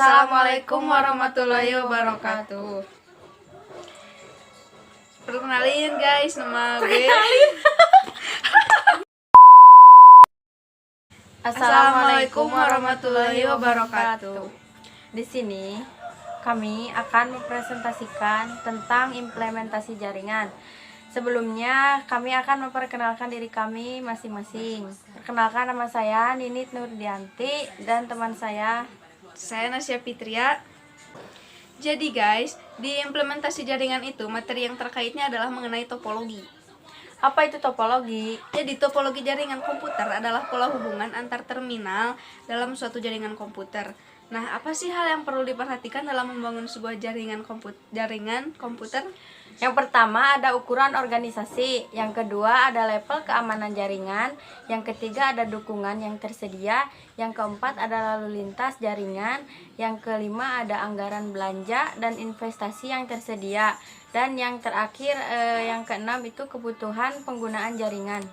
Assalamualaikum warahmatullahi wabarakatuh. Perkenalin guys, nama gue. Assalamualaikum warahmatullahi wabarakatuh. Di sini kami akan mempresentasikan tentang implementasi jaringan. Sebelumnya kami akan memperkenalkan diri kami masing-masing. Perkenalkan, nama saya Ninit Nurdianti dan teman saya Nasya Fitria. Jadi guys, di implementasi jaringan itu materi yang terkaitnya adalah mengenai topologi. Apa itu topologi? Jadi topologi jaringan komputer adalah pola hubungan antar terminal dalam suatu jaringan komputer. Nah, apa sih hal yang perlu diperhatikan dalam membangun sebuah jaringan komputer? Yang pertama ada ukuran organisasi, yang kedua ada level keamanan jaringan, yang ketiga ada dukungan yang tersedia, yang keempat ada lalu lintas jaringan, yang kelima ada anggaran belanja dan investasi yang tersedia, dan yang terakhir yang keenam itu kebutuhan penggunaan jaringan.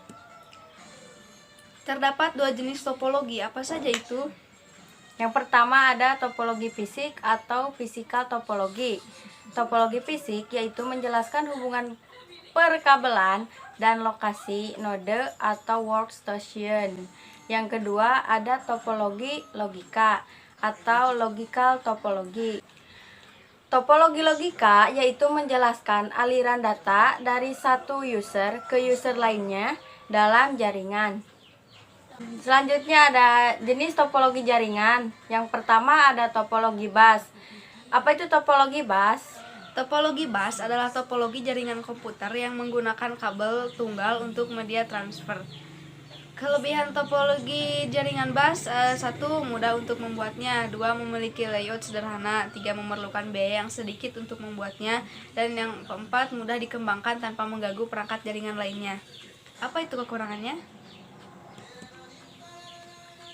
Terdapat dua jenis topologi, apa saja itu? Yang pertama ada topologi fisik atau physical topologi. Topologi fisik yaitu menjelaskan hubungan perkabelan dan lokasi node atau workstation. Yang kedua ada topologi logika atau logical topologi. Topologi logika yaitu menjelaskan aliran data dari satu user ke user lainnya dalam jaringan. Selanjutnya ada jenis topologi jaringan. Yang pertama ada topologi bus. Apa itu topologi bus? Topologi bus adalah topologi jaringan komputer yang menggunakan kabel tunggal untuk media transfer. Kelebihan topologi jaringan bus: 1. Mudah untuk membuatnya, 2. Memiliki layout sederhana, 3. Memerlukan biaya yang sedikit untuk membuatnya, dan yang keempat mudah dikembangkan tanpa mengganggu perangkat jaringan lainnya. Apa itu kekurangannya?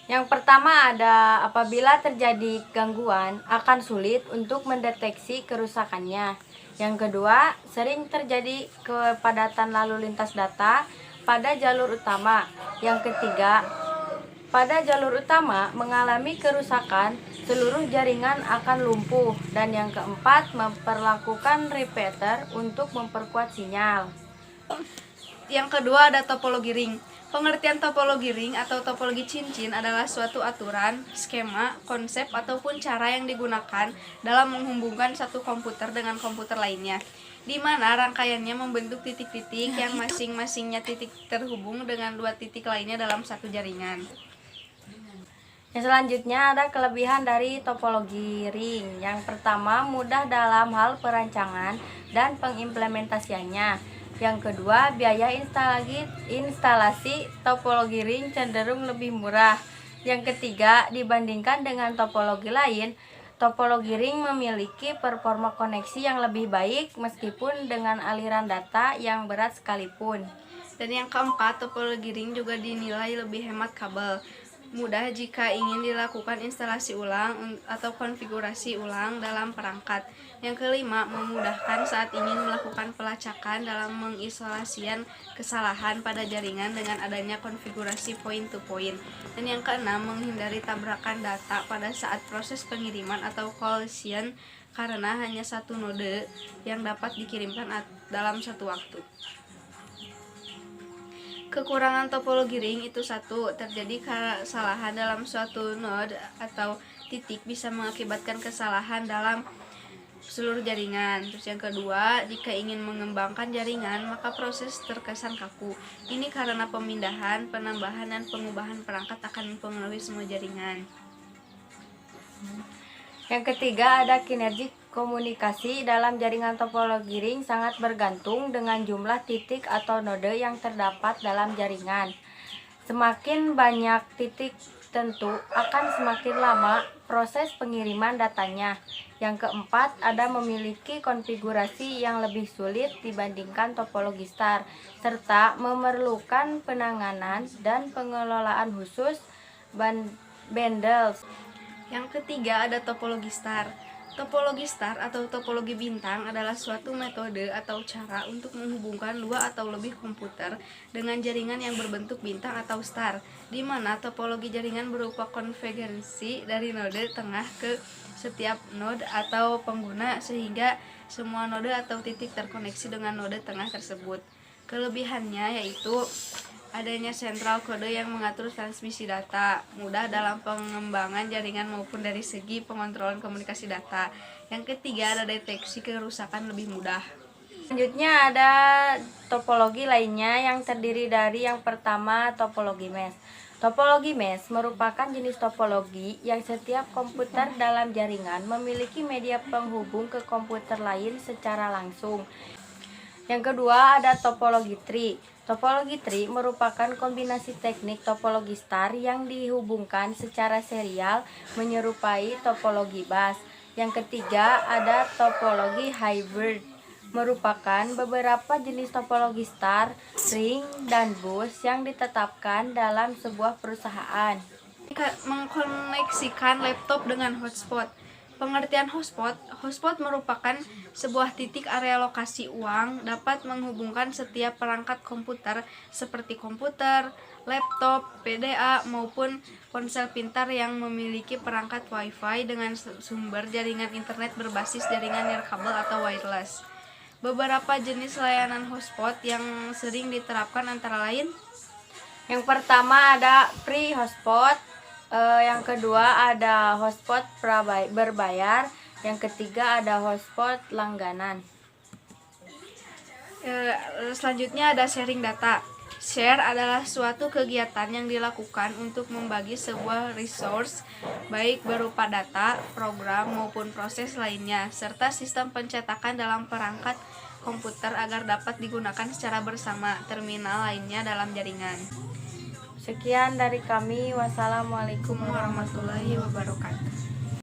Yang pertama ada apabila terjadi gangguan akan sulit untuk mendeteksi kerusakannya. Yang kedua, sering terjadi kepadatan lalu lintas data pada jalur utama. Yang ketiga, pada jalur utama mengalami kerusakan, seluruh jaringan akan lumpuh. Dan yang keempat, memperlakukan repeater untuk memperkuat sinyal. Yang kedua ada topologi ring. Pengertian topologi ring atau topologi cincin adalah suatu aturan, skema, konsep, ataupun cara yang digunakan dalam menghubungkan satu komputer dengan komputer lainnya, di mana rangkaiannya membentuk titik-titik yang masing-masingnya titik terhubung dengan dua titik lainnya dalam satu jaringan. Yang selanjutnya ada kelebihan dari topologi ring. Yang pertama, mudah dalam hal perancangan dan pengimplementasiannya. Yang kedua, biaya instalasi topologi ring cenderung lebih murah. Yang ketiga, dibandingkan dengan topologi lain, topologi ring memiliki performa koneksi yang lebih baik meskipun dengan aliran data yang berat sekalipun. Dan yang keempat, topologi ring juga dinilai lebih hemat kabel. Mudah jika ingin dilakukan instalasi ulang atau konfigurasi ulang dalam perangkat. Yang kelima, memudahkan saat ingin melakukan pelacakan dalam mengisolasikan kesalahan pada jaringan dengan adanya konfigurasi point to point. Dan yang keenam, menghindari tabrakan data pada saat proses pengiriman atau collision karena hanya satu node yang dapat dikirimkan dalam satu waktu. Kekurangan topologi ring itu: 1. Terjadi kesalahan dalam suatu node atau titik bisa mengakibatkan kesalahan dalam seluruh jaringan. Terus yang kedua, jika ingin mengembangkan jaringan maka proses terkesan kaku. Ini karena pemindahan, penambahan, dan pengubahan perangkat akan mempengaruhi semua jaringan. Yang ketiga ada kinergi komunikasi. Dalam jaringan topologi ring sangat bergantung dengan jumlah titik atau node yang terdapat dalam jaringan. Semakin banyak titik tentu akan semakin lama proses pengiriman datanya. Yang keempat ada memiliki konfigurasi yang lebih sulit dibandingkan topologi star, serta memerlukan penanganan dan pengelolaan khusus bundles. Yang ketiga ada topologi star. Topologi star atau topologi bintang adalah suatu metode atau cara untuk menghubungkan dua atau lebih komputer dengan jaringan yang berbentuk bintang atau star, di mana topologi jaringan berupa konvergensi dari node tengah ke setiap node atau pengguna sehingga semua node atau titik terkoneksi dengan node tengah tersebut. Kelebihannya yaitu adanya sentral kode yang mengatur transmisi data, mudah dalam pengembangan jaringan maupun dari segi pengontrolan komunikasi data. Yang ketiga, ada deteksi kerusakan lebih mudah. Selanjutnya ada topologi lainnya yang terdiri dari yang pertama topologi mesh. Topologi mesh merupakan jenis topologi yang setiap komputer dalam jaringan memiliki media penghubung ke komputer lain secara langsung. Yang kedua ada topologi tree. Topologi tree merupakan kombinasi teknik topologi star yang dihubungkan secara serial menyerupai topologi bus. Yang ketiga ada topologi hybrid. Merupakan beberapa jenis topologi star, ring, dan bus yang ditetapkan dalam sebuah perusahaan. Mengkoneksikan laptop dengan hotspot. Pengertian hotspot merupakan sebuah titik area lokasi uang dapat menghubungkan setiap perangkat komputer seperti komputer, laptop, PDA, maupun ponsel pintar yang memiliki perangkat Wi-Fi dengan sumber jaringan internet berbasis jaringan nirkabel atau wireless. Beberapa jenis layanan hotspot yang sering diterapkan antara lain: yang pertama ada free hotspot, yang kedua ada hotspot berbayar, yang ketiga ada hotspot langganan. Selanjutnya ada sharing data. Share adalah suatu kegiatan yang dilakukan untuk membagi sebuah resource, baik berupa data, program, maupun proses lainnya, serta sistem pencetakan dalam perangkat komputer agar dapat digunakan secara bersama terminal lainnya dalam jaringan. Sekian dari kami. Wassalamualaikum warahmatullahi wabarakatuh.